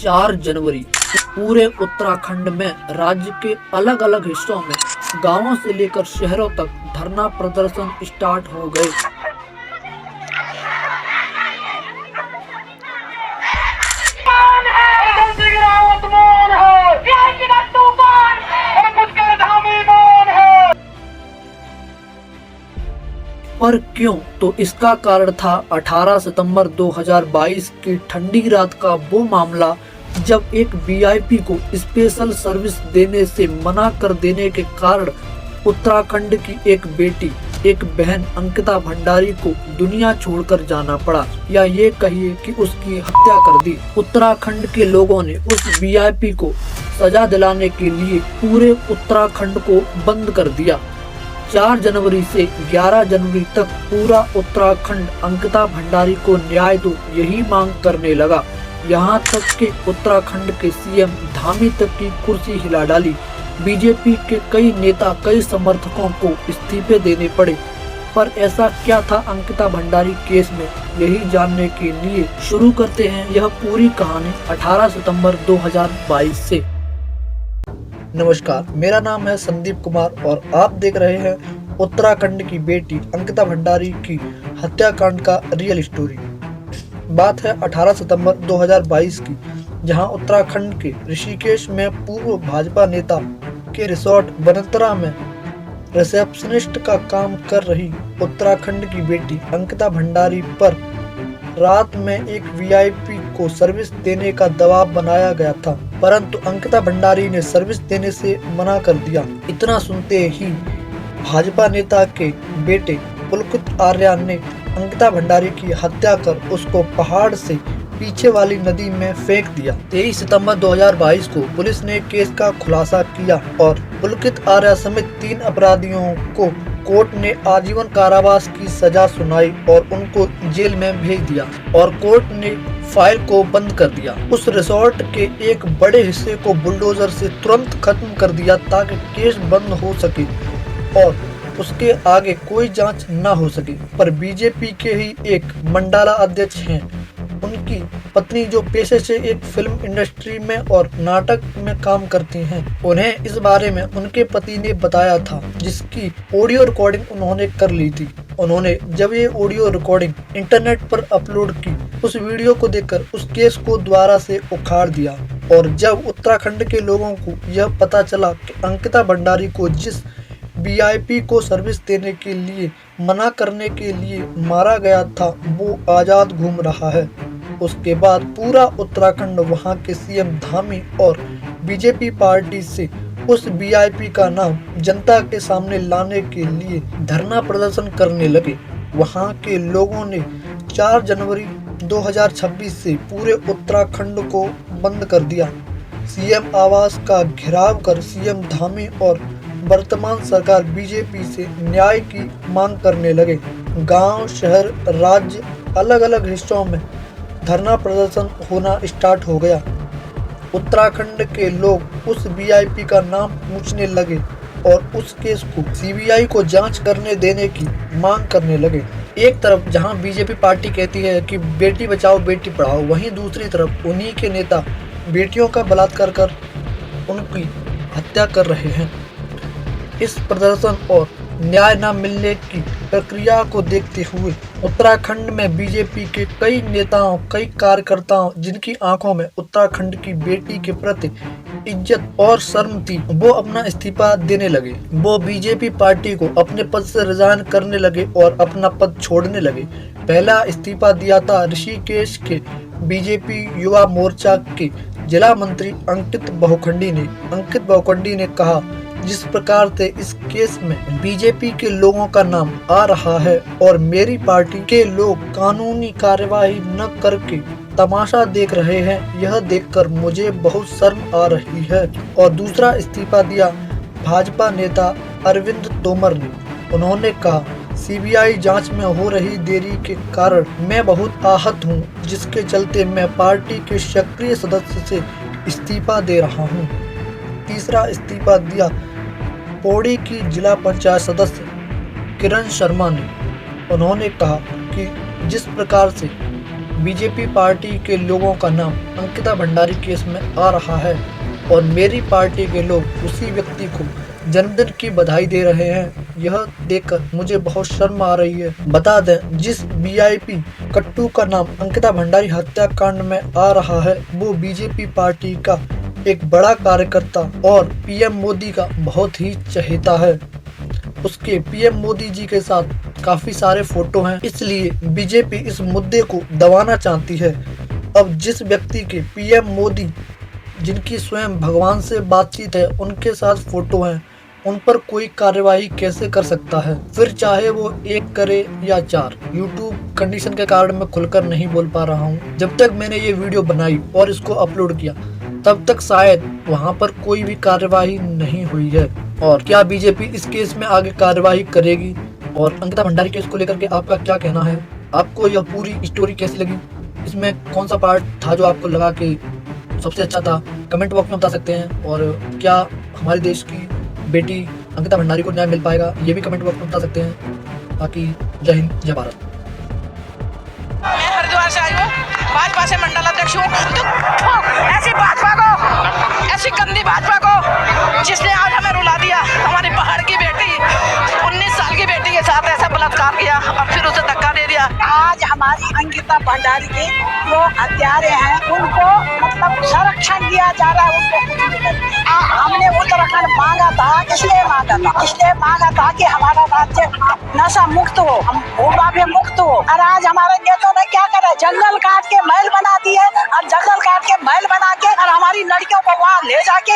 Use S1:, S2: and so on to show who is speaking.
S1: 4 जनवरी पूरे उत्तराखंड में राज्य के अलग अलग हिस्सों में गांवों से लेकर शहरों तक धरना प्रदर्शन स्टार्ट हो गए। पर क्यों? तो इसका कारण था 18 सितंबर 2022 की ठंडी रात का वो मामला जब एक वीआईपी को स्पेशल सर्विस देने से मना कर देने के कारण उत्तराखंड की एक बेटी, एक बहन अंकिता भंडारी को दुनिया छोड़कर जाना पड़ा, या ये कहिए कि उसकी हत्या कर दी। उत्तराखंड के लोगों ने उस वीआईपी को सजा दिलाने के लिए पूरे उत्तराखंड को बंद कर दिया। 4 जनवरी से 11 जनवरी तक पूरा उत्तराखंड अंकिता भंडारी को न्याय दो यही मांग करने लगा। यहाँ तक कि उत्तराखंड के सीएम धामी तक की कुर्सी हिला डाली। बीजेपी के कई नेता, कई समर्थकों को इस्तीफे देने पड़े। पर ऐसा क्या था अंकिता भंडारी केस में, यही जानने के लिए शुरू करते हैं यह पूरी कहानी 18 सितंबर 2022 से। नमस्कार, मेरा नाम है संदीप कुमार और आप देख रहे हैं उत्तराखंड की बेटी अंकिता भंडारी की हत्याकांड का रियल स्टोरी। बात है 18 सितंबर 2022 की, जहां उत्तराखंड के ऋषिकेश में पूर्व भाजपा नेता के रिसोर्ट बनतरा में रिसेप्शनिस्ट का काम कर रही उत्तराखंड की बेटी अंकिता भंडारी पर रात में एक वीआईपी को सर्विस देने का दबाव बनाया गया था, परंतु अंकिता भंडारी ने सर्विस देने से मना कर दिया। इतना सुनते ही भाजपा नेता के बेटे पुलकित आर्य ने अंकिता भंडारी की हत्या कर उसको पहाड़ से पीछे वाली नदी में फेंक दिया। 23 सितंबर 2022 को पुलिस ने केस का खुलासा किया और पुलकित आर्य समेत 3 अपराधियों को कोर्ट ने आजीवन कारावास की सजा सुनाई और उनको जेल में भेज दिया और कोर्ट ने फाइल को बंद कर दिया। उस रिसोर्ट के एक बड़े हिस्से को बुलडोजर से तुरंत खत्म कर दिया ताकि केस बंद हो सके और उसके आगे कोई जांच न हो सके। पर बीजेपी के ही एक मंडाला अध्यक्ष हैं, उनकी पत्नी जो पेशे से एक फिल्म इंडस्ट्री में और नाटक में काम करती हैं, उन्हें इस बारे में उनके पति ने बताया था, जिसकी ऑडियो रिकॉर्डिंग उन्होंने कर ली थी। उन्होंने जब ये ऑडियो रिकॉर्डिंग इंटरनेट पर अपलोड की, उस वीडियो को देखकर उस केस को दोबारा से उखाड़ दिया। और जब उत्तराखंड के लोगों को यह पता चला कि अंकिता भंडारी को जिस वीआईपी को सर्विस देने के लिए मना करने के लिए मारा गया था वो आजाद घूम रहा है, उसके बाद पूरा उत्तराखंड वहां के सीएम धामी और बीजेपी पार्टी से उस वीआईपी का नाम जनता के सामने लाने के लिए धरना प्रदर्शन करने लगे। वहां के लोगों ने 4 जनवरी 2026 से पूरे उत्तराखंड को बंद कर दिया। सीएम आवास का घेराव कर सीएम धामी और वर्तमान सरकार बीजेपी से न्याय की मांग करने लगे। गांव, शहर, राज्य अलग अलग हिस्सों में धरना प्रदर्शन होना स्टार्ट हो गया। उत्तराखंड के लोग उस वीआईपी का नाम पूछने लगे और उस केस को सीबीआई को जांच करने देने की मांग करने लगे। एक तरफ जहां बीजेपी पार्टी कहती है कि बेटी बचाओ बेटी पढ़ाओ, वहीं दूसरी तरफ उन्हीं के नेता बेटियों का बलात्कार कर उनकी हत्या कर रहे हैं। इस प्रदर्शन और न्याय न मिलने की प्रक्रिया को देखते हुए उत्तराखंड में बीजेपी के कई नेताओं, कई कार्यकर्ताओं, जिनकी आंखों में उत्तराखंड की बेटी के प्रति इज्जत और शर्म थी, वो अपना इस्तीफा देने लगे। वो बीजेपी पार्टी को अपने पद से रिजाइन करने लगे और अपना पद छोड़ने लगे। पहला इस्तीफा दिया था ऋषिकेश के बीजेपी युवा मोर्चा के जिला मंत्री अंकित बहुखंडी ने कहा, जिस प्रकार से इस केस में बीजेपी के लोगों का नाम आ रहा है और मेरी पार्टी के लोग कानूनी कार्यवाही न करके तमाशा देख रहे हैं, यह देखकर मुझे बहुत शर्म आ रही है। और दूसरा इस्तीफा दिया भाजपा नेता अरविंद तोमर ने। उन्होंने कहा, सीबीआई जांच में हो रही देरी के कारण मैं बहुत आहत हूं, जिसके चलते मैं पार्टी के सक्रिय सदस्य से इस्तीफा दे रहा हूं। तीसरा इस्तीफा दिया पौड़ी की जिला पंचायत सदस्य किरण शर्मा ने। उन्होंने कहा कि जिस प्रकार से बीजेपी पार्टी के लोगों का नाम अंकिता भंडारी केस में आ रहा है और मेरी पार्टी के लोग उसी व्यक्ति को जन्मदिन की बधाई दे रहे हैं। यह देखकर मुझे बहुत शर्म आ रही है। बता दें, जिस वीआईपी कट्टू का नाम अंकिता भंडारी हत्याकांड में आ रहा है वो बीजेपी पार्टी का एक बड़ा कार्यकर्ता और पीएम मोदी का बहुत ही चहेता है। उसके पीएम मोदी जी के साथ काफी सारे फोटो हैं, इसलिए बीजेपी इस मुद्दे को दबाना चाहती है। अब जिस व्यक्ति के पीएम मोदी जिनकी स्वयं भगवान से बातचीत है उनके साथ फोटो हैं, उन पर कोई कार्यवाही कैसे कर सकता है, फिर चाहे वो एक करे या चार। यूट्यूब कंडीशन के कारण मैं खुलकर नहीं बोल पा रहा हूँ। जब तक मैंने ये वीडियो बनाई और इसको अपलोड किया तब तक शायद वहाँ पर कोई भी कार्यवाही नहीं हुई है। और क्या बीजेपी इस केस में आगे कार्यवाही करेगी? और अंकिता भंडारी केस को लेकर के आपका क्या कहना है? आपको यह पूरी स्टोरी कैसी लगी? इसमें कौन सा पार्ट था जो आपको लगा कि सबसे अच्छा था? कमेंट बॉक्स में बता सकते हैं। और क्या हमारे देश की बेटी अंकिता भंडारी को न्याय मिल पाएगा, ये भी कमेंट बॉक्स में बता सकते हैं। बाकी जय हिंद, जय भारत।
S2: मैं हरिद्वार से आई हूँ, भाजपा से मंडल अध्यक्ष हूँ। ऐसी भाजपा को, ऐसी गंदी भाजपा को जिसने आज हमें रुला दिया। हमारी पहाड़ की बेटी 19 साल की बेटी के साथ ऐसा बलात्कार किया और फिर उसे धक्का दे दिया।
S3: आज हमारी अंकिता भंडारी के जो हत्यारे हैं उनको मतलब संरक्षण दिया जा रहा है। उनको हमने उत्तराखंड मांगा था, इसलिए मांगा था कि हमारा राज्य नशा मुक्त हो, हम भूमाफिया मुक्त हो। और आज हमारे नेताओं ने क्या करा, जंगल काट के महल बना दिए और जंगल काट के महल बना के और हमारी लड़कियों को वहाँ ले जाके